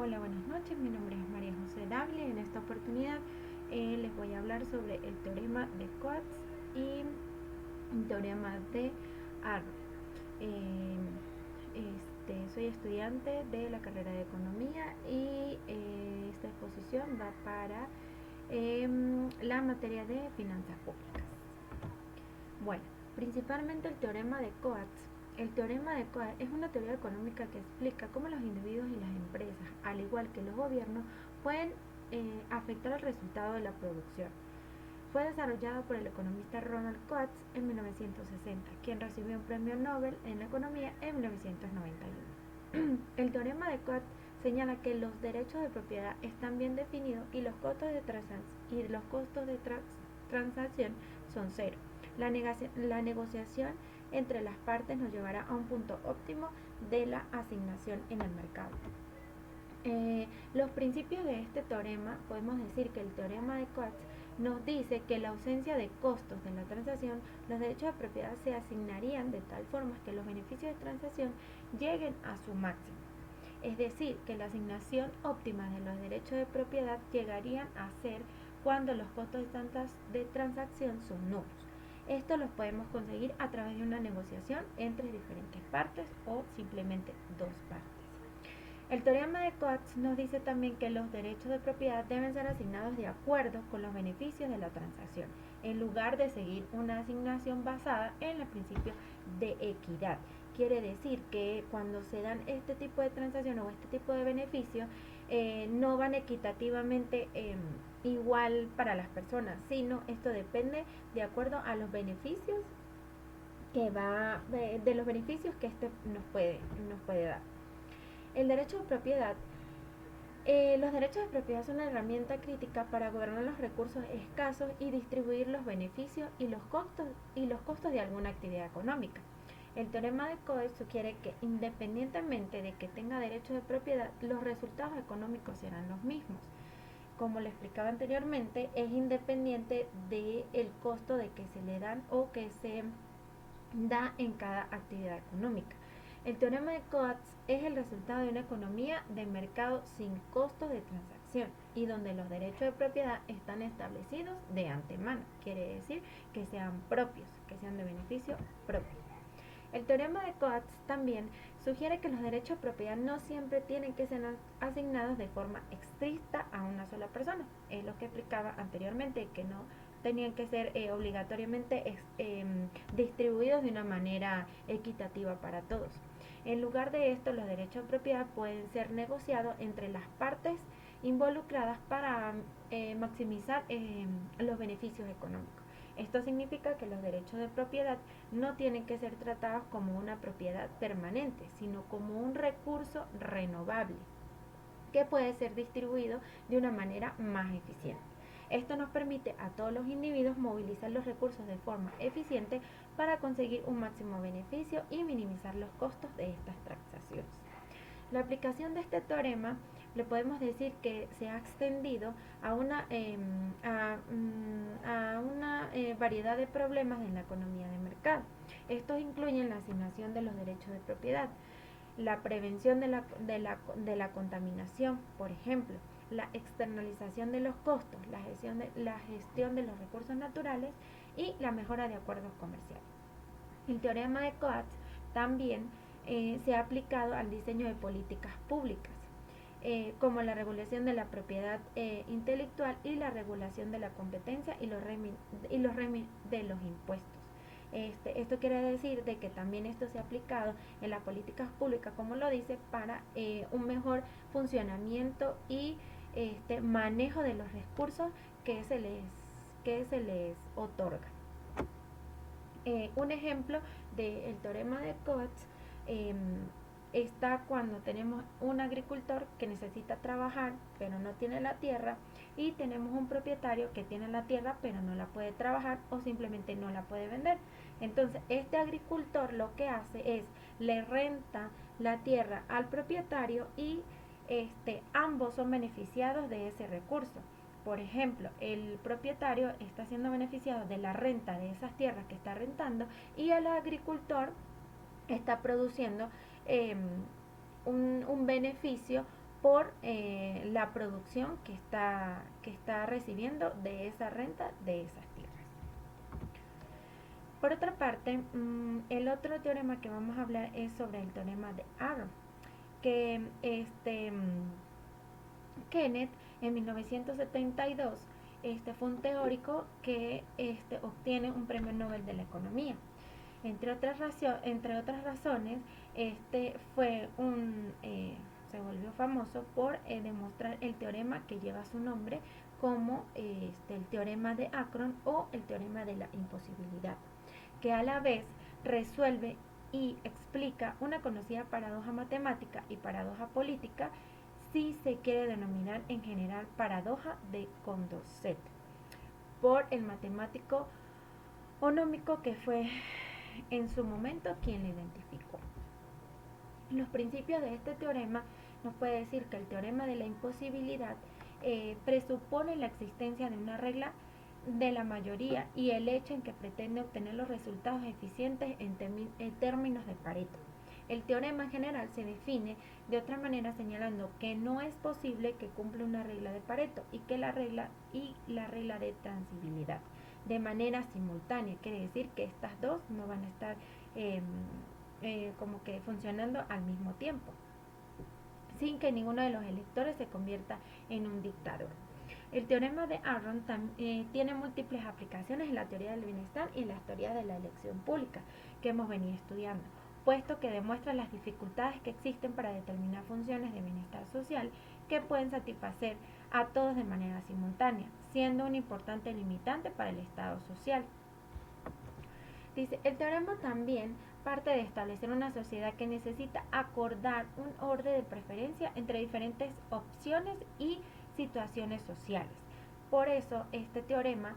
Hola, buenas noches. Mi nombre es María José Dable. En esta oportunidad les voy a hablar sobre el teorema de Coates y el teorema de Arrow. Eh, Soy estudiante de la carrera de Economía y esta exposición va para la materia de finanzas públicas. Bueno, principalmente el teorema de Coates. El teorema de Coates es una teoría económica que explica cómo los individuos y las empresas, al igual que los gobiernos, pueden afectar el resultado de la producción. Fue desarrollado por el economista Ronald Coates en 1960, quien recibió un premio Nobel en economía en 1991. El teorema de Coates señala que los derechos de propiedad están bien definidos y los costos de transacción son cero. La negociación entre las partes nos llevará a un punto óptimo de la asignación en el mercado. Los principios de este teorema, podemos decir que el teorema de Coates nos dice que la ausencia de costos de la transacción, los derechos de propiedad se asignarían de tal forma que los beneficios de transacción lleguen a su máximo. Es decir, que la asignación óptima de los derechos de propiedad llegarían a ser cuando los costos de transacción son nulos. Esto lo podemos conseguir a través de una negociación entre diferentes partes o simplemente dos partes. El teorema de Coates nos dice también que los derechos de propiedad deben ser asignados de acuerdo con los beneficios de la transacción, en lugar de seguir una asignación basada en el principio de equidad. Quiere decir que cuando se dan este tipo de transacción o este tipo de beneficios, no van equitativamente igual para las personas, sino esto depende de acuerdo a los beneficios de los beneficios que este nos puede dar. El derecho de propiedad. Los derechos de propiedad son una herramienta crítica para gobernar los recursos escasos y distribuir los beneficios y los costos de alguna actividad económica. El teorema de Coates sugiere que independientemente de que tenga derecho de propiedad, los resultados económicos serán los mismos. Como le explicaba anteriormente, es independiente del costo de que se le dan o que se da en cada actividad económica. El teorema de Coates es el resultado de una economía de mercado sin costos de transacción y donde los derechos de propiedad están establecidos de antemano, quiere decir que sean propios, que sean de beneficio propio. El teorema de Coates también sugiere que los derechos de propiedad no siempre tienen que ser asignados de forma estricta a una sola persona. Es lo que explicaba anteriormente, que no tenían que ser obligatoriamente distribuidos de una manera equitativa para todos. En lugar de esto, los derechos de propiedad pueden ser negociados entre las partes involucradas para maximizar los beneficios económicos. Esto significa que los derechos de propiedad no tienen que ser tratados como una propiedad permanente, sino como un recurso renovable que puede ser distribuido de una manera más eficiente. Esto nos permite a todos los individuos movilizar los recursos de forma eficiente para conseguir un máximo beneficio y minimizar los costos de estas transacciones. La aplicación de este teorema le podemos decir que se ha extendido a una variedad de problemas en la economía de mercado. Estos incluyen la asignación de los derechos de propiedad, la prevención de la contaminación, por ejemplo, la externalización de los costos, la gestión de los recursos naturales y la mejora de acuerdos comerciales. El teorema de Coates también se ha aplicado al diseño de políticas públicas, como la regulación de la propiedad intelectual y la regulación de la competencia y los de los impuestos. Esto quiere decir de que también esto se ha aplicado en las políticas públicas, como lo dice, para un mejor funcionamiento y manejo de los recursos que se les otorga. Un ejemplo del teorema de Coates está cuando tenemos un agricultor que necesita trabajar pero no tiene la tierra y tenemos un propietario que tiene la tierra pero no la puede trabajar o simplemente no la puede vender. Entonces este agricultor lo que hace es le renta la tierra al propietario y ambos son beneficiados de ese recurso. Por ejemplo, el propietario está siendo beneficiado de la renta de esas tierras que está rentando y el agricultor está produciendo un beneficio por la producción que está recibiendo de esa renta de esas tierras. Por otra parte, el otro teorema que vamos a hablar es sobre el teorema de Aron, que Kenneth en 1972 fue un teórico que obtiene un premio Nobel de la economía. Entre otras razones, se volvió famoso por demostrar el teorema que lleva su nombre, como el teorema de Akron o el teorema de la imposibilidad, que a la vez resuelve y explica una conocida paradoja matemática y paradoja política, si se quiere denominar en general paradoja de Condorcet, por el matemático onómico que fue en su momento quien lo identificó. Los principios de este teorema nos puede decir que el teorema de la imposibilidad presupone la existencia de una regla de la mayoría y el hecho en que pretende obtener los resultados eficientes en términos de Pareto. El teorema en general se define de otra manera señalando que no es posible que cumpla una regla de Pareto y que la regla de transibilidad de manera simultánea. Quiere decir que estas dos no van a estar como que funcionando al mismo tiempo, sin que ninguno de los electores se convierta en un dictador. El teorema de Aron tiene múltiples aplicaciones en la teoría del bienestar y en las teorías de la elección pública que hemos venido estudiando, puesto que demuestra las dificultades que existen para determinar funciones de bienestar social que pueden satisfacer a todos de manera simultánea, siendo un importante limitante para el Estado social. Dice, el teorema también parte de establecer una sociedad que necesita acordar un orden de preferencia entre diferentes opciones y situaciones sociales. Por eso este teorema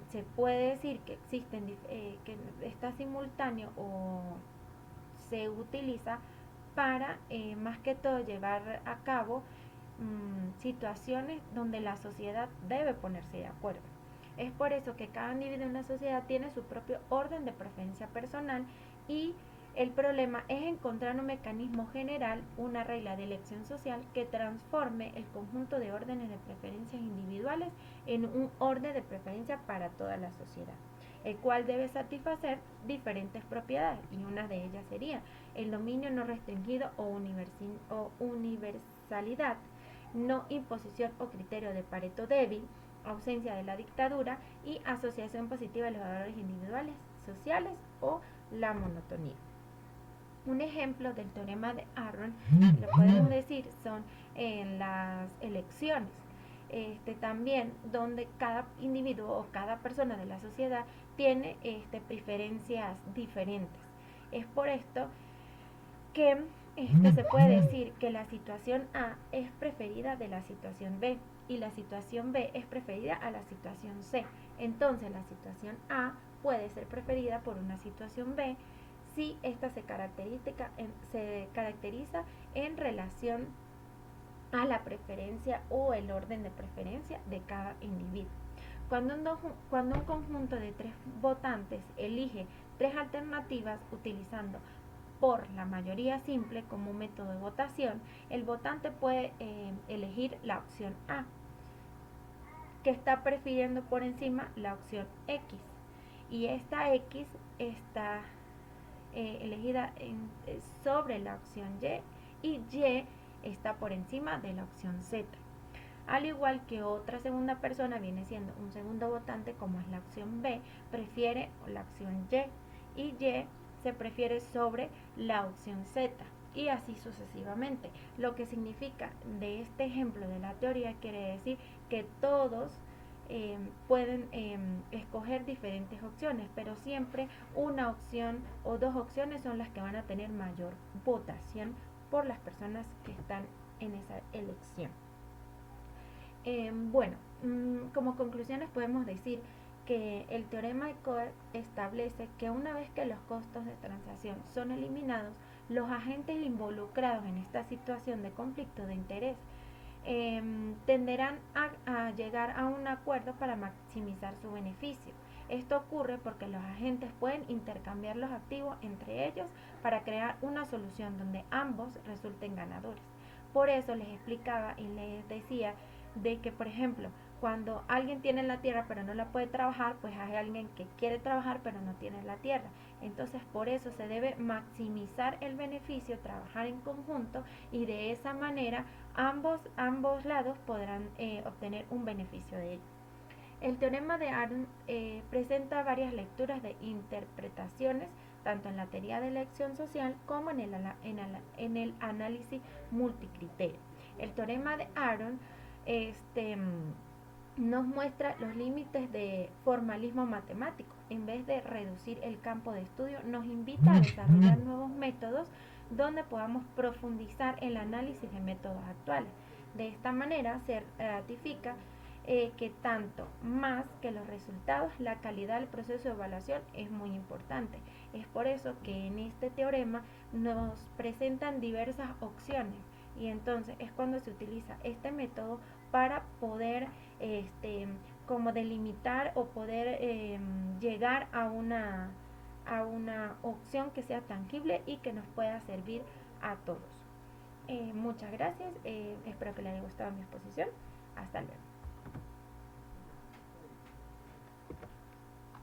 se puede decir que que está simultáneo o se utiliza para más que todo llevar a cabo situaciones donde la sociedad debe ponerse de acuerdo. Es por eso que cada individuo en una sociedad tiene su propio orden de preferencia personal y el problema es encontrar un mecanismo general, una regla de elección social que transforme el conjunto de órdenes de preferencias individuales en un orden de preferencia para toda la sociedad, el cual debe satisfacer diferentes propiedades, y una de ellas sería el dominio no restringido o universalidad, no imposición o criterio de Pareto débil, ausencia de la dictadura y asociación positiva de los valores individuales, sociales o la monotonía. Un ejemplo del teorema de Aron, lo podemos decir, son en las elecciones. También donde cada individuo o cada persona de la sociedad tiene preferencias diferentes. Es por esto que se puede decir que la situación A es preferida de la situación B y la situación B es preferida a la situación C. Entonces la situación A puede ser preferida por una situación B si esta se caracteriza en relación a la preferencia o el orden de preferencia de cada individuo. Cuando un conjunto de 3 votantes elige 3 alternativas utilizando por la mayoría simple como método de votación, el votante puede elegir la opción A, que está prefiriendo por encima la opción X, y esta X está elegida sobre la opción Y está por encima de la opción Z. Al igual que otra segunda persona viene siendo un segundo votante, como es la opción B, prefiere la opción y se prefiere sobre la opción Z, y así sucesivamente. Lo que significa de este ejemplo de la teoría quiere decir que todos pueden escoger diferentes opciones, pero siempre una opción o dos opciones son las que van a tener mayor votación por las personas que están en esa elección. Bueno, como conclusiones podemos decir que el teorema de Coe establece que una vez que los costos de transacción son eliminados, los agentes involucrados en esta situación de conflicto de interés tenderán a llegar a un acuerdo para maximizar su beneficio. Esto ocurre porque los agentes pueden intercambiar los activos entre ellos para crear una solución donde ambos resulten ganadores. Por eso les explicaba y les decía de que, por ejemplo, cuando alguien tiene la tierra pero no la puede trabajar, pues hay alguien que quiere trabajar pero no tiene la tierra. Entonces, por eso se debe maximizar el beneficio, trabajar en conjunto, y de esa manera ambos lados podrán obtener un beneficio de ello. El teorema de Aron presenta varias lecturas de interpretaciones, tanto en la teoría de elección social como en el análisis multicriterio. El teorema de Aron nos muestra los límites de formalismo matemático. En vez de reducir el campo de estudio, nos invita a desarrollar nuevos métodos donde podamos profundizar el análisis de métodos actuales. De esta manera se ratifica que tanto más que los resultados, la calidad del proceso de evaluación es muy importante. Es por eso que en este teorema nos presentan diversas opciones, y entonces es cuando se utiliza este método para poder como delimitar o poder llegar a una opción que sea tangible y que nos pueda servir a todos. Muchas gracias, espero que les haya gustado mi exposición. Hasta luego.